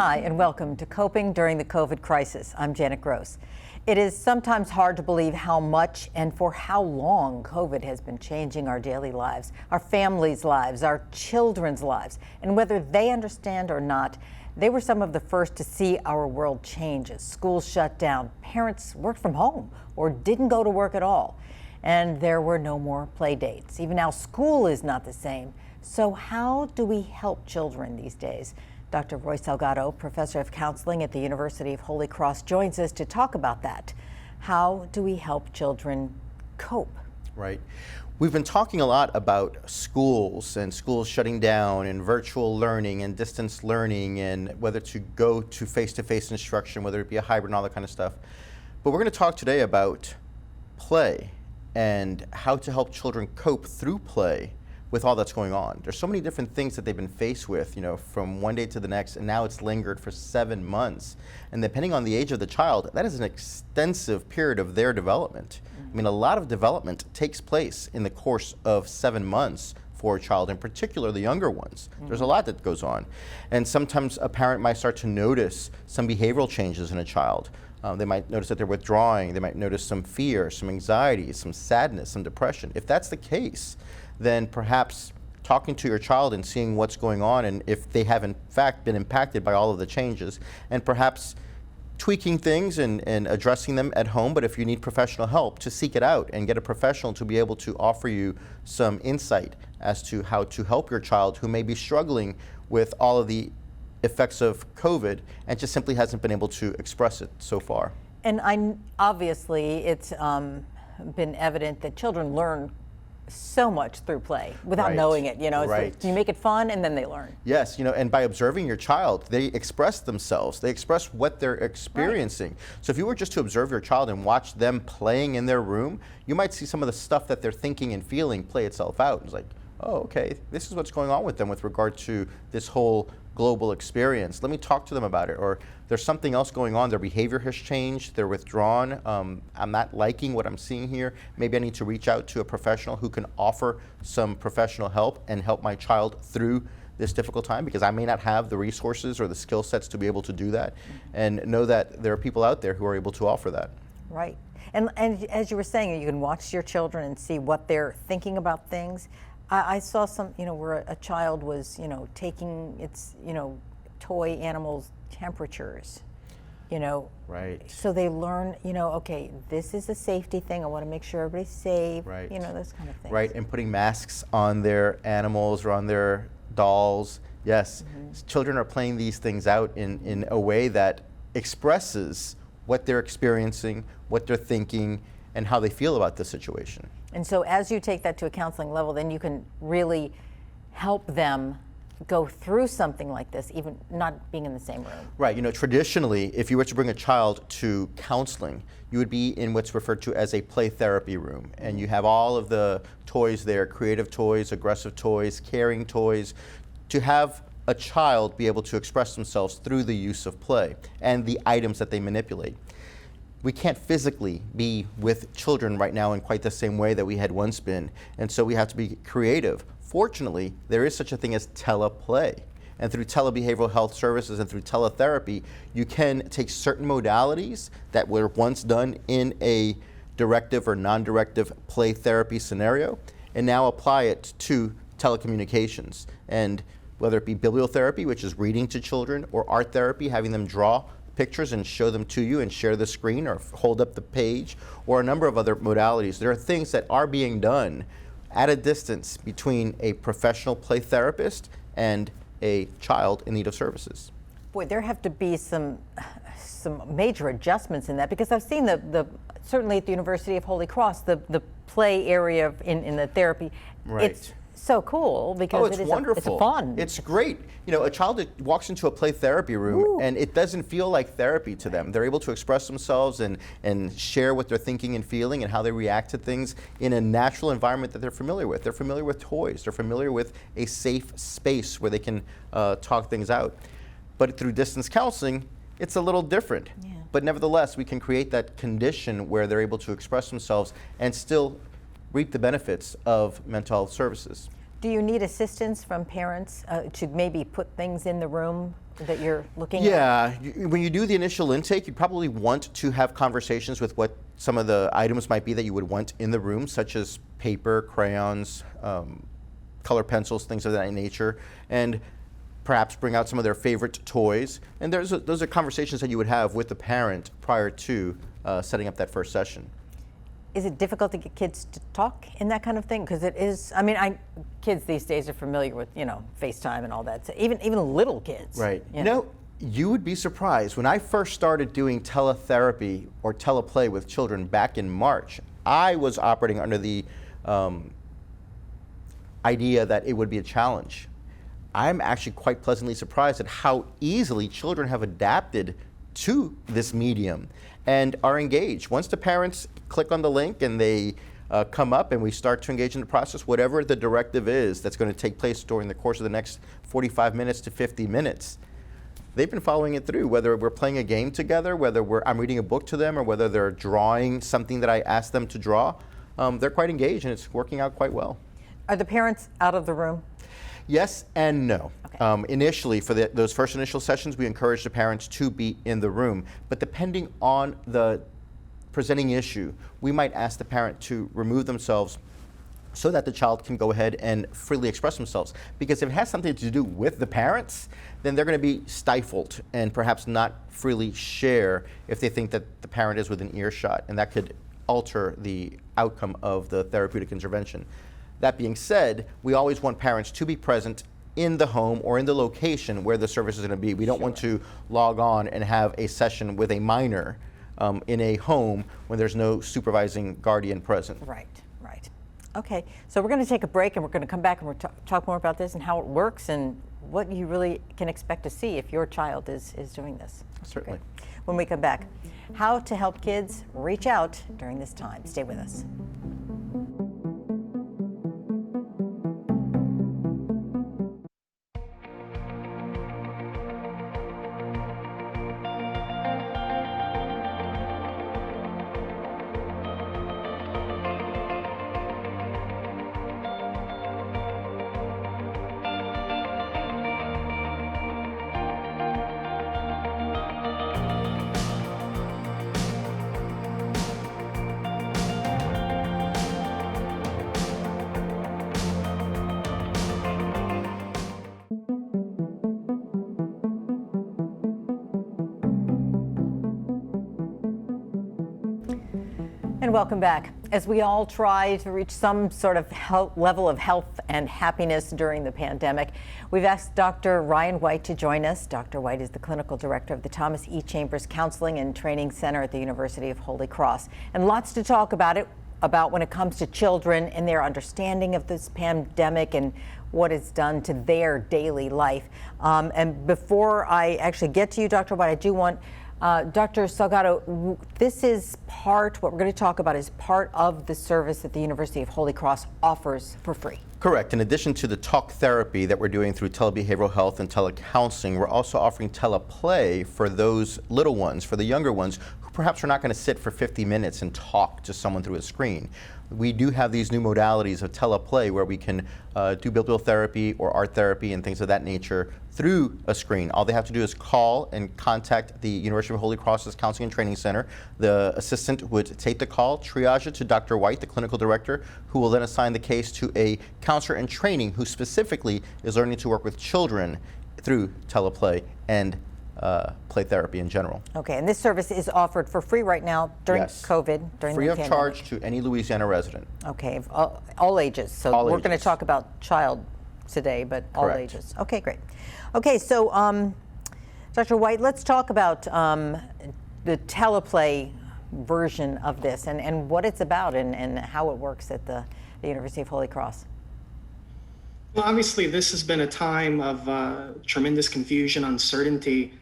Hi, and welcome to Coping During the COVID Crisis. I'm Janet Gross. It is sometimes hard to believe how much and for how long COVID has been changing our daily lives, our families' lives, our children's lives. And whether they understand or not, they were some of the first to see our world change as schools shut down, parents worked from home or didn't go to work at all, and there were no more play dates. Even now, school is not the same. So how do we help children these days? Dr. Roy Salgado, professor of counseling at the University of Holy Cross, joins us to talk about that. How do we help children cope? Right. We've been talking a lot about schools and schools shutting down and virtual learning and distance learning and whether to go to face-to-face instruction, whether it be a hybrid and all that kind of stuff. But we're going to talk today about play and how to help children cope through play with all that's going on. There's so many different things that they've been faced with, from one day to the next, and now it's lingered for 7 months. And depending on the age of the child, that is an extensive period of their development. I mean, a lot of development takes place in the course of 7 months for a child, in particular the younger ones. There's a lot that goes on. And sometimes a parent might start to notice some behavioral changes in a child. They might notice that they're withdrawing, they might notice some fear, some anxiety, some sadness, some depression. If that's the case, then perhaps talking to your child and seeing what's going on and if they have in fact been impacted by all of the changes, and perhaps tweaking things and addressing them at home. But if you need professional help, to seek it out and get a professional to be able to offer you some insight as to how to help your child who may be struggling with all of the effects of COVID and just simply hasn't been able to express it so far. And obviously it's been evident that children learn so much through play without knowing it. It's you make it fun and then they learn. Yes, and by observing your child, they express themselves. They express what they're experiencing. So if you were just to observe your child and watch them playing in their room, you might see some of the stuff that they're thinking and feeling play itself out. It's like, oh, okay, this is what's going on with them with regard to this whole global experience. Let me talk to them about it. Or there's something else going on. Their behavior has changed. They're withdrawn. I'm not liking what I'm seeing here. Maybe I need to reach out to a professional who can offer some professional help and help my child through this difficult time, because I may not have the resources or the skill sets to be able to do that, and know that there are people out there who are able to offer that. Right. And as you were saying, you can watch your children and see what they're thinking about things. I saw some, where a child was, taking its, toy animals' temperatures, Right. So they learn, okay, this is a safety thing. I want to make sure everybody's safe. Right. Those kind of things. Right, and putting masks on their animals or on their dolls. Yes, children are playing these things out in a way that expresses what they're experiencing, what they're thinking, and how they feel about the situation. And so as you take that to a counseling level, then you can really help them go through something like this, even not being in the same room. Right, traditionally, if you were to bring a child to counseling, you would be in what's referred to as a play therapy room. And you have all of the toys there, creative toys, aggressive toys, caring toys, to have a child be able to express themselves through the use of play and the items that they manipulate. We can't physically be with children right now in quite the same way that we had once been, and so we have to be creative. Fortunately, there is such a thing as teleplay, and through telebehavioral health services and through teletherapy, you can take certain modalities that were once done in a directive or non-directive play therapy scenario and now apply it to telecommunications. And whether it be bibliotherapy, which is reading to children, or art therapy, having them draw pictures and show them to you and share the screen or hold up the page, or a number of other modalities. There are things that are being done at a distance between a professional play therapist and a child in need of services. Boy, there have to be some major adjustments in that, because I've seen the certainly at the University of Holy Cross, the play area in the therapy. Right. It's so cool because it's wonderful. It's fun. It's great. A child that walks into a play therapy room and it doesn't feel like therapy to them. They're able to express themselves and share what they're thinking and feeling and how they react to things in a natural environment that they're familiar with. They're familiar with toys. They're familiar with a safe space where they can talk things out. But through distance counseling, it's a little different. Yeah. But nevertheless, we can create that condition where they're able to express themselves and still reap the benefits of mental health services. Do you need assistance from parents to maybe put things in the room that you're looking at? Yeah, when you do the initial intake, you probably want to have conversations with what some of the items might be that you would want in the room, such as paper, crayons, color pencils, things of that nature, and perhaps bring out some of their favorite toys. And those are conversations that you would have with the parent prior to setting up that first session. Is it difficult to get kids to talk in that kind of thing? Because it is, I mean, kids these days are familiar with, FaceTime and all that. So even little kids. Right. Yeah. You would be surprised. When I first started doing teletherapy or teleplay with children back in March, I was operating under the idea that it would be a challenge. I'm actually quite pleasantly surprised at how easily children have adapted to this medium and are engaged. Once the parents click on the link and they come up and we start to engage in the process, whatever the directive is that's going to take place during the course of the next 45 minutes to 50 minutes, they've been following it through, whether we're playing a game together, whether I'm reading a book to them, or whether they're drawing something that I asked them to draw. They're quite engaged and it's working out quite well. Are the parents out of the room? Yes and no. Okay. Initially, for those first initial sessions, we encourage the parents to be in the room. But depending on the presenting issue, we might ask the parent to remove themselves so that the child can go ahead and freely express themselves. Because if it has something to do with the parents, then they're going to be stifled and perhaps not freely share if they think that the parent is within earshot, and that could alter the outcome of the therapeutic intervention. That being said, we always want parents to be present in the home or in the location where the service is going to be. We don't want to log on and have a session with a minor in a home when there's no supervising guardian present. Right. Okay, so we're going to take a break and we're going to come back and we'll talk more about this and how it works and what you really can expect to see if your child is doing this. Certainly. Okay. When we come back, how to help kids reach out during this time. Stay with us. And welcome back. As we all try to reach some sort of level of health and happiness during the pandemic, we've asked Dr. Ryan White to join us. Dr. White is the clinical director of the Thomas E. Chambers Counseling and Training Center at the University of Holy Cross. And lots to talk about when it comes to children and their understanding of this pandemic and what it's done to their daily life. And before I actually get to you, Dr. White, I do want Dr. Salgado, this is what we're going to talk about is part of the service that the University of Holy Cross offers for free. Correct. In addition to the talk therapy that we're doing through telebehavioral health and telecounseling, we're also offering teleplay for those little ones, for the younger ones, who perhaps are not going to sit for 50 minutes and talk to someone through a screen. We do have these new modalities of teleplay where we can do behavioral therapy or art therapy and things of that nature through a screen. All they have to do is call and contact the University of Holy Cross's Counseling and Training Center. The assistant would take the call, triage it to Dr. White, the clinical director, who will then assign the case to a counselor in training who specifically is learning to work with children through teleplay and play therapy in general. Okay, and this service is offered for free right now during Yes. COVID, during Free the of pandemic. charge to any Louisiana resident. Okay, all ages. So All we're going to ages. talk about child today, but all Correct. ages. Okay, great. Okay, so Dr. White, let's talk about the teleplay version of this and what it's about and how it works at the University of Holy Cross. Well, obviously, this has been a time of tremendous confusion, uncertainty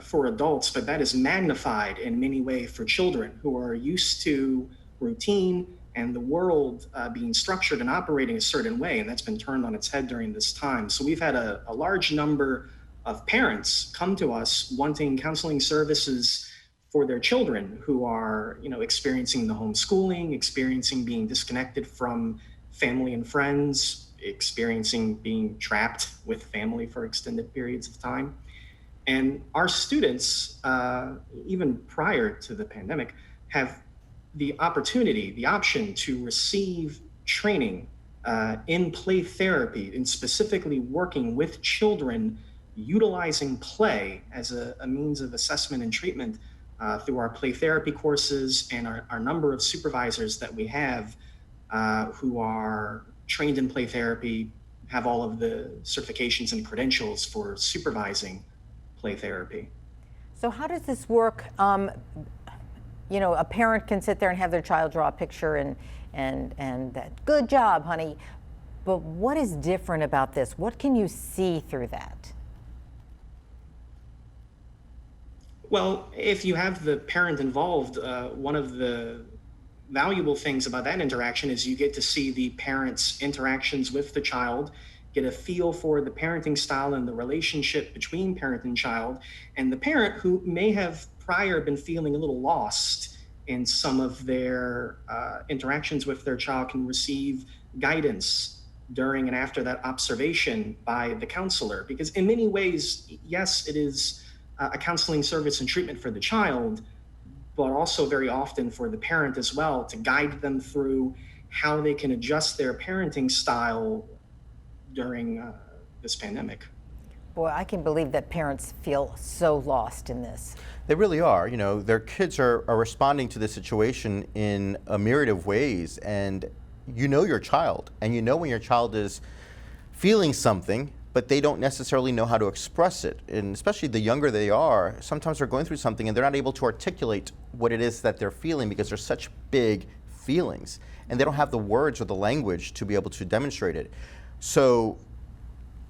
for adults, but that is magnified in many ways for children who are used to routine and the world being structured and operating a certain way, and that's been turned on its head during this time. So we've had a large number of parents come to us wanting counseling services for their children who are, experiencing the homeschooling, experiencing being disconnected from family and friends, experiencing being trapped with family for extended periods of time. And our students, even prior to the pandemic, have the opportunity, the option to receive training in play therapy, and specifically working with children, utilizing play as a means of assessment and treatment through our play therapy courses and our number of supervisors that we have who are trained in play therapy, have all of the certifications and credentials for supervising play therapy. So how does this work? You know, a parent can sit there and have their child draw a picture and that, good job, honey. But what is different about this? What can you see through that? Well, if you have the parent involved, one of the valuable things about that interaction is you get to see the parent's interactions with the child, get a feel for the parenting style and the relationship between parent and child, and the parent who may have prior been feeling a little lost in some of their interactions with their child can receive guidance during and after that observation by the counselor. Because in many ways, yes, it is a counseling service and treatment for the child, but also very often for the parent as well, to guide them through how they can adjust their parenting style during this pandemic. Boy, I can believe that parents feel so lost in this. They really are. You know, their kids are responding to this situation in a myriad of ways, and you know your child, and you know when your child is feeling something, but they don't necessarily know how to express it. And especially the younger they are, sometimes they're going through something and they're not able to articulate what it is that they're feeling because they're such big feelings, and they don't have the words or the language to be able to demonstrate it. So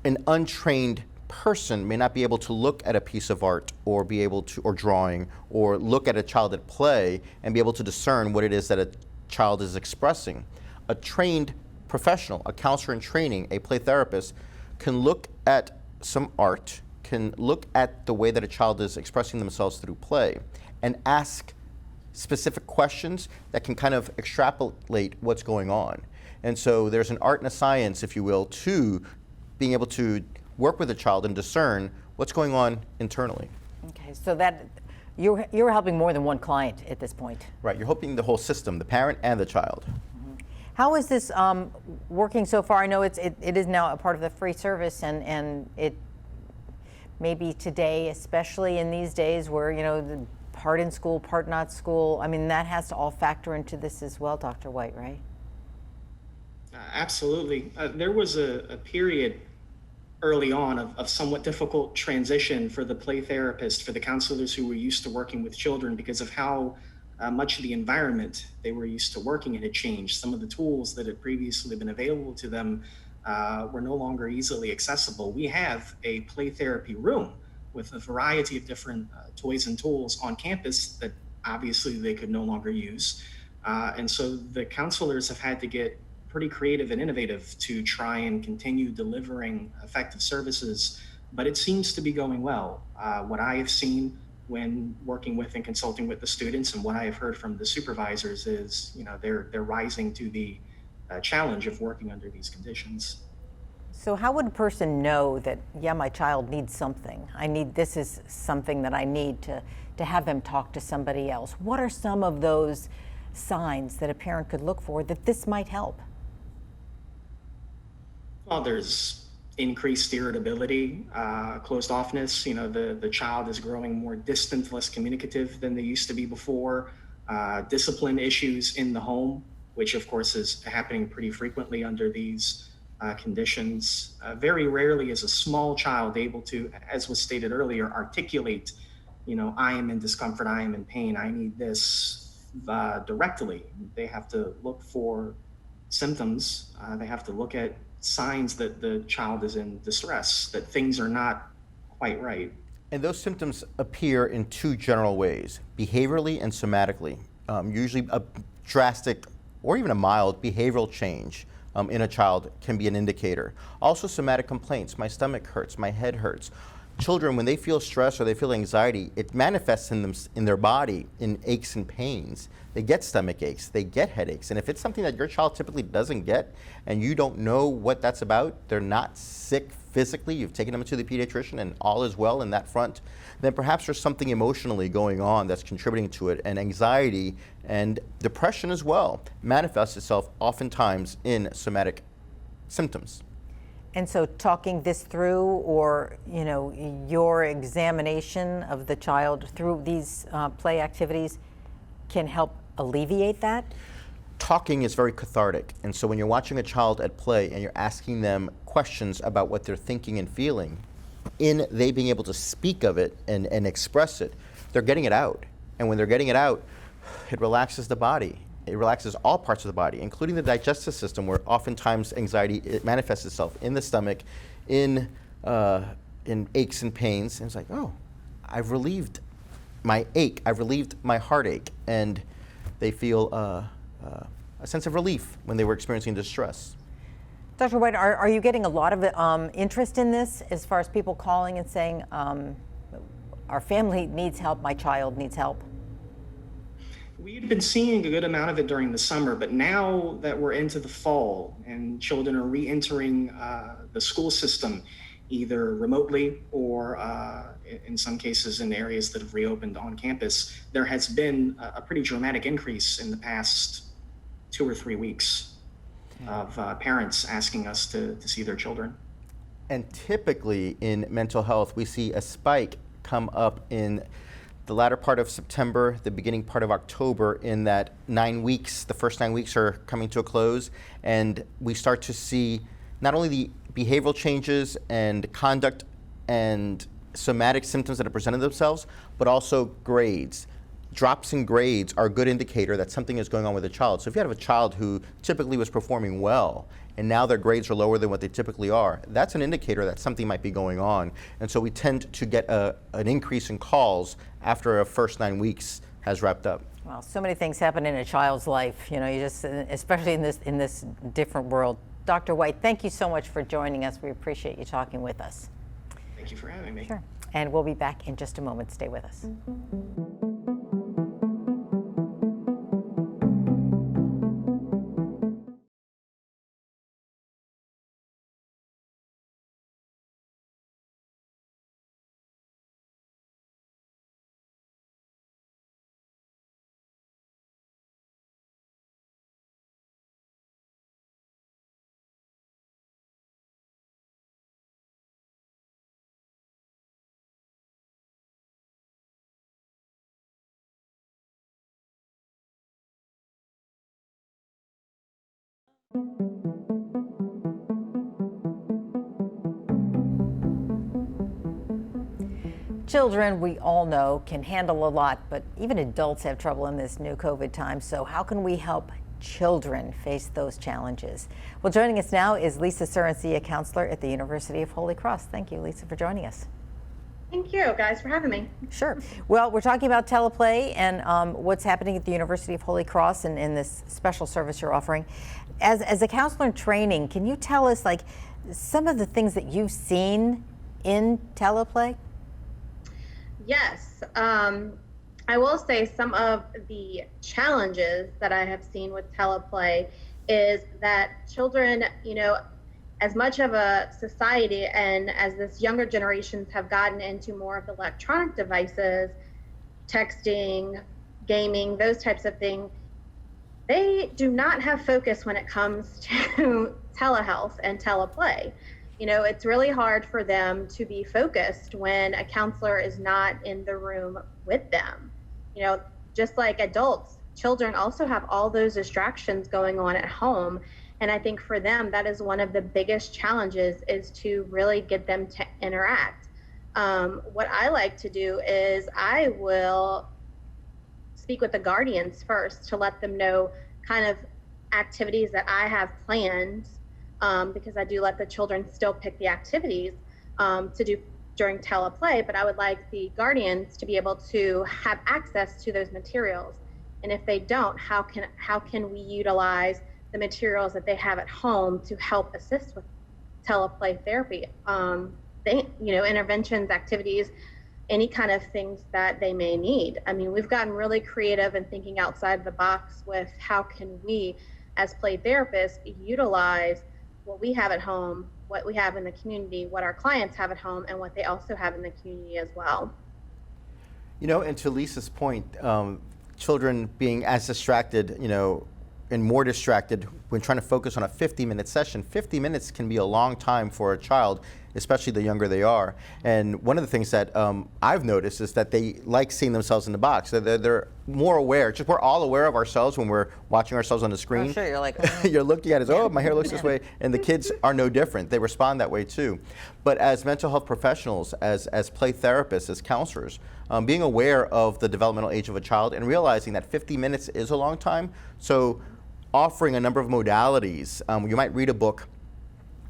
an untrained person may not be able to look at a piece of art or be able to, or drawing, or look at a child at play and be able to discern what it is that a child is expressing. A trained professional, a counselor in training, a play therapist, can look at some art, can look at the way that a child is expressing themselves through play, and ask specific questions that can kind of extrapolate what's going on. And so there's an art and a science, if you will, to being able to work with a child and discern what's going on internally. Okay, so that you're helping more than one client at this point. Right, you're helping the whole system, the parent and the child. How is this working so far? I know it is now a part of the free service, and it maybe today, especially in these days where, you know, the part in school, part not school, I mean, that has to all factor into this as well, Dr. White, right? Absolutely. There was a period early on of somewhat difficult transition for the play therapist, for the counselors who were used to working with children, because of how much of the environment they were used to working in had changed. Some of the tools that had previously been available to them were no longer easily accessible. We have a play therapy room with a variety of different toys and tools on campus that obviously they could no longer use. And so the counselors have had to get pretty creative and innovative to try and continue delivering effective services, but it seems to be going well. What I have seen when working with and consulting with the students, and what I have heard from the supervisors, is, you know, they're rising to the challenge of working under these conditions. So how would a person know that, yeah, my child needs something? This is something that I need to have them talk to somebody else. What are some of those signs that a parent could look for that this might help? Well, there's increased irritability, closed offness. You know, the child is growing more distant, less communicative than they used to be before. Discipline issues in the home, which of course is happening pretty frequently under these conditions. Very rarely is a small child able to, as was stated earlier, articulate, you know, I am in discomfort, I am in pain, I need this directly. They have to look for symptoms. They have to look at signs that the child is in distress, that things are not quite right. And those symptoms appear in two general ways, behaviorally and somatically. Usually a drastic or even a mild behavioral change in a child can be an indicator. Also somatic complaints, my stomach hurts, my head hurts. children, when they feel stress or they feel anxiety, it manifests in them, in their body, in aches and pains. They get stomach aches, they get headaches. And if it's something that your child typically doesn't get and you don't know what that's about, they're not sick physically, you've taken them to the pediatrician and all is well in that front, then perhaps there's something emotionally going on that's contributing to it. And anxiety and depression as well manifests itself oftentimes in somatic symptoms. And so talking this through, or your examination of the child through these play activities can help alleviate that? Talking is very cathartic, and so when you're watching a child at play and you're asking them questions about what they're thinking and feeling, in they being able to speak of it and express it, they're getting it out. And when they're getting it out, it relaxes the body. It relaxes all parts of the body, including the digestive system, where oftentimes anxiety, it manifests itself in the stomach, in aches and pains. And it's like, oh, I've relieved my ache, I've relieved my heartache, and they feel a sense of relief when they were experiencing distress. Dr. White, are you getting a lot of interest in this as far as people calling and saying, our family needs help, my child needs help? We had been seeing a good amount of it during the summer, but now that we're into the fall and children are re-entering the school system, either remotely or in some cases in areas that have reopened on campus, there has been a pretty dramatic increase in the past 2 or 3 weeks of parents asking us to see their children. And typically in mental health, we see a spike come up in the latter part of September, the beginning part of October, in that 9 weeks, the first 9 weeks are coming to a close, and we start to see not only the behavioral changes and conduct and somatic symptoms that have presented themselves, but also grades. Drops in grades are a good indicator that something is going on with a child. So if you have a child who typically was performing well, and now their grades are lower than what they typically are, that's an indicator that something might be going on. And so we tend to get an increase in calls after a first 9 weeks has wrapped up. Well, so many things happen in a child's life, you just, especially in this different world. Dr. White, thank you so much for joining us. We appreciate you talking with us. Thank you for having me. Sure. And we'll be back in just a moment. Stay with us. Children, we all know, can handle a lot, but even adults have trouble in this new COVID time. So how can we help children face those challenges? Well, joining us now is Lisa Surancia, counselor at the University of Holy Cross. Thank you, Lisa, for joining us. Thank you, guys, for having me. Sure. Well, we're talking about teleplay and what's happening at the University of Holy Cross and in this special service you're offering. As a counselor in training, can you tell us, like, some of the things that you've seen in teleplay? Yes. I will say some of the challenges that I have seen with teleplay is that children, as much of a society and as this younger generations have gotten into more of the electronic devices, texting, gaming, those types of things, they do not have focus when it comes to telehealth and teleplay. It's really hard for them to be focused when a counselor is not in the room with them. Just like adults, children also have all those distractions going on at home. And I think for them, that is one of the biggest challenges, is to really get them to interact. What I like to do is I will speak with the guardians first to let them know kind of activities that I have planned, because I do let the children still pick the activities to do during teleplay, but I would like the guardians to be able to have access to those materials. And if they don't, how can we utilize the materials that they have at home to help assist with teleplay therapy? interventions, activities, any kind of things that they may need. I mean, we've gotten really creative in thinking outside the box with how can we, as play therapists, utilize what we have at home, what we have in the community, what our clients have at home, and what they also have in the community as well. And to Lisa's point, children being as distracted, and more distracted when trying to focus on a 50-minute session. 50 minutes can be a long time for a child, especially the younger they are. And one of the things that I've noticed is that they like seeing themselves in the box. They're more aware. Just we're all aware of ourselves when we're watching ourselves on the screen. Oh, sure, you're like, you're looking at it, oh, my hair looks this way. And the kids are no different. They respond that way too. But as mental health professionals, as play therapists, as counselors, being aware of the developmental age of a child and realizing that 50 minutes is a long time. So offering a number of modalities. You might read a book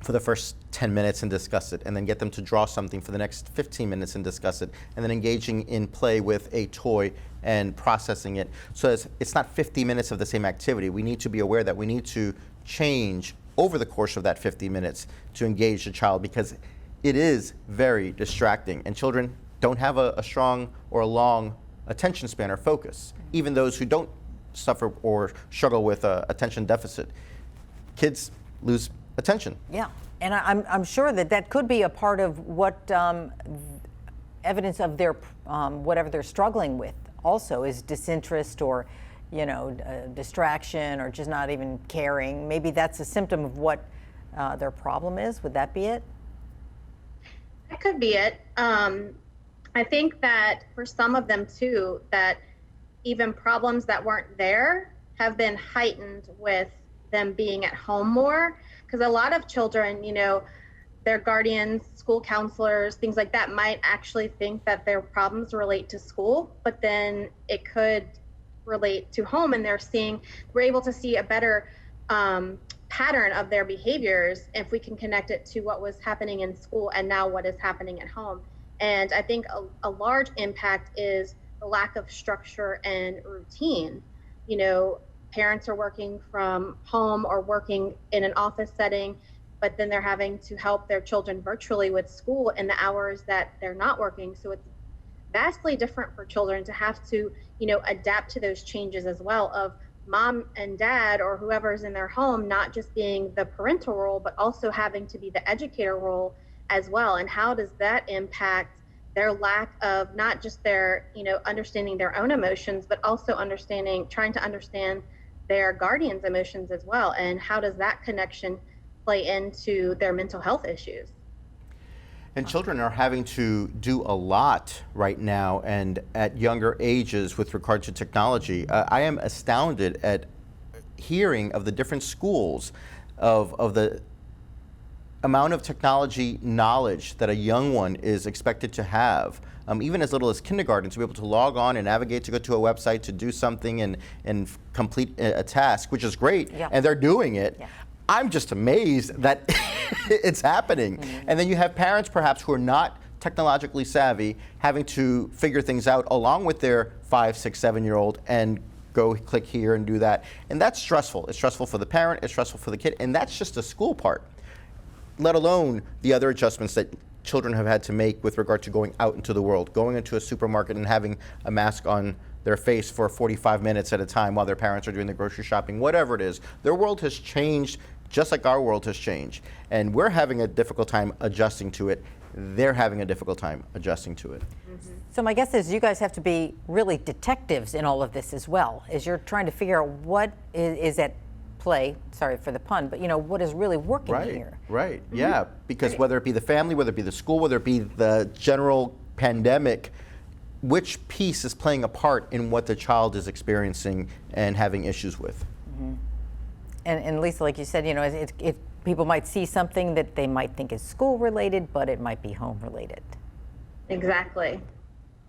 for the first 10 minutes and discuss it, and then get them to draw something for the next 15 minutes and discuss it, and then engaging in play with a toy and processing it. So it's not 50 minutes of the same activity. We need to be aware that we need to change over the course of that 50 minutes to engage the child, because it is very distracting, and children don't have a strong or a long attention span or focus, even those who don't suffer or struggle with attention deficit. Kids lose attention. Yeah, and I'm sure that could be a part of what evidence of their whatever they're struggling with also is disinterest or distraction or just not even caring. Maybe that's a symptom of what their problem is. Would that be it? That could be it. I think that for some of them too, that even problems that weren't there have been heightened with them being at home more. Because a lot of children, their guardians, school counselors, things like that might actually think that their problems relate to school, but then it could relate to home, and we're able to see a better pattern of their behaviors if we can connect it to what was happening in school and now what is happening at home. And I think a large impact is the lack of structure and routine. Parents are working from home or working in an office setting, but then they're having to help their children virtually with school in the hours that they're not working. So it's vastly different for children to have to, adapt to those changes as well, of mom and dad or whoever's in their home not just being the parental role, but also having to be the educator role as well. And how does that impact their lack of not just their, understanding their own emotions, but also trying to understand their guardian's emotions as well? And how does that connection play into their mental health issues? And children are having to do a lot right now and at younger ages with regard to technology. I am astounded at hearing of the different schools of the amount of technology knowledge that a young one is expected to have, even as little as kindergarten, to be able to log on and navigate, to go to a website, to do something and complete a task, which is great, yeah. And they're doing it. Yeah. I'm just amazed that it's happening. Mm-hmm. And then you have parents perhaps who are not technologically savvy having to figure things out along with their 5, 6, 7-year-old and go click here and do that. And that's stressful. It's stressful for the parent, it's stressful for the kid, and that's just the school part, let alone the other adjustments that children have had to make with regard to going out into the world, going into a supermarket and having a mask on their face for 45 minutes at a time while their parents are doing the grocery shopping, whatever it is. Their world has changed just like our world has changed. And we're having a difficult time adjusting to it. They're having a difficult time adjusting to it. Mm-hmm. So my guess is you guys have to be really detectives in all of this as well, as you're trying to figure out what is at play, sorry for the pun, but what is really working here. Right, yeah, because whether it be the family, whether it be the school, whether it be the general pandemic, which piece is playing a part in what the child is experiencing and having issues with. Mm-hmm. And Lisa, like you said, it people might see something that they might think is school related, but it might be home related. Exactly.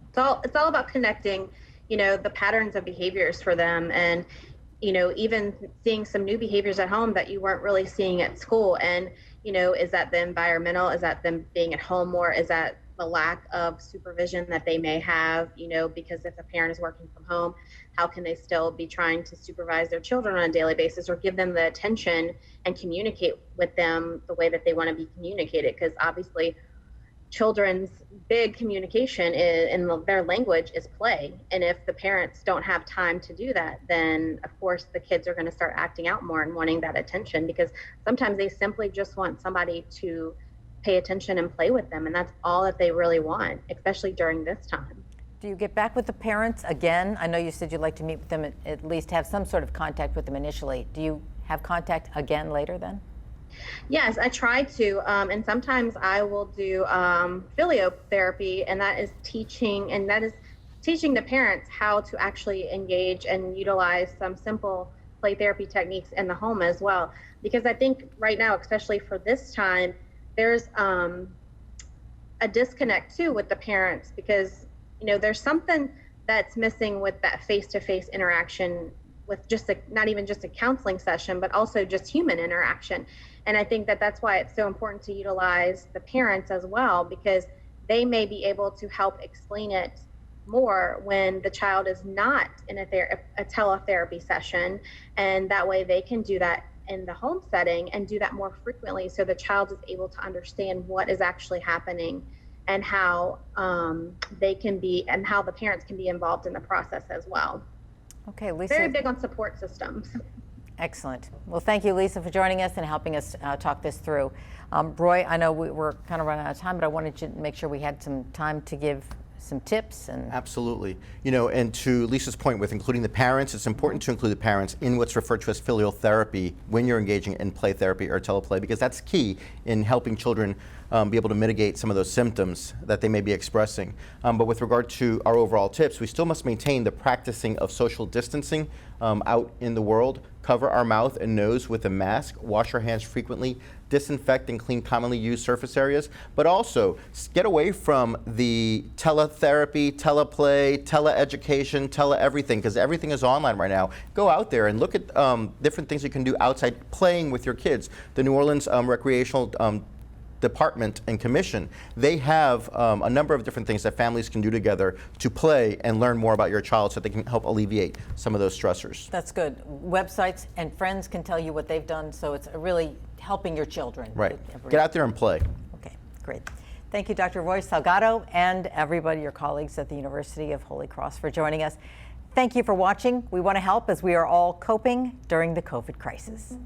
It's all about connecting, the patterns of behaviors for them, and even seeing some new behaviors at home that you weren't really seeing at school. And is that the environmental? Is that them being at home more? Is that the lack of supervision that they may have, because if a parent is working from home, how can they still be trying to supervise their children on a daily basis or give them the attention and communicate with them the way that they want to be communicated? Because obviously, children's big communication in their language is play. And if the parents don't have time to do that, then of course the kids are going to start acting out more and wanting that attention, because sometimes they simply just want somebody to pay attention and play with them. And that's all that they really want, especially during this time. Do you get back with the parents again? I know you said you'd like to meet with them, at least have some sort of contact with them initially. Do you have contact again later then? Yes, I try to, and sometimes I will do therapy, and that is teaching the parents how to actually engage and utilize some simple play therapy techniques in the home as well. Because I think right now, especially for this time, there's a disconnect too with the parents, because there's something that's missing with that face-to-face interaction with not even just a counseling session, but also just human interaction. And I think that that's why it's so important to utilize the parents as well, because they may be able to help explain it more when the child is not in a teletherapy session. And that way they can do that in the home setting and do that more frequently, so the child is able to understand what is actually happening and how how the parents can be involved in the process as well. Okay, Lisa. Very big on support systems. Excellent. Well, thank you, Lisa, for joining us and helping us talk this through. Roy, I know we're kind of running out of time, but I wanted to make sure we had some time to give some tips. And absolutely. And to Lisa's point with including the parents, it's important to include the parents in what's referred to as filial therapy when you're engaging in play therapy or teleplay, because that's key in helping children be able to mitigate some of those symptoms that they may be expressing. But with regard to our overall tips, we still must maintain the practicing of social distancing out in the world, cover our mouth and nose with a mask, wash our hands frequently, disinfect and clean commonly used surface areas, but also get away from the teletherapy, teleplay, teleeducation, tele-everything, because everything is online right now. Go out there and look at different things you can do outside playing with your kids. The New Orleans Recreational Department and Commission, they have a number of different things that families can do together to play and learn more about your child so they can help alleviate some of those stressors. that's good. Websites and friends can tell you what they've done, so it's really helping your children. Right. Get out there and play. Okay, great. Thank you, Dr. Roy Salgado, and everybody, your colleagues at the University of Holy Cross, for joining us. Thank you for watching. We want to help as we are all coping during the COVID crisis.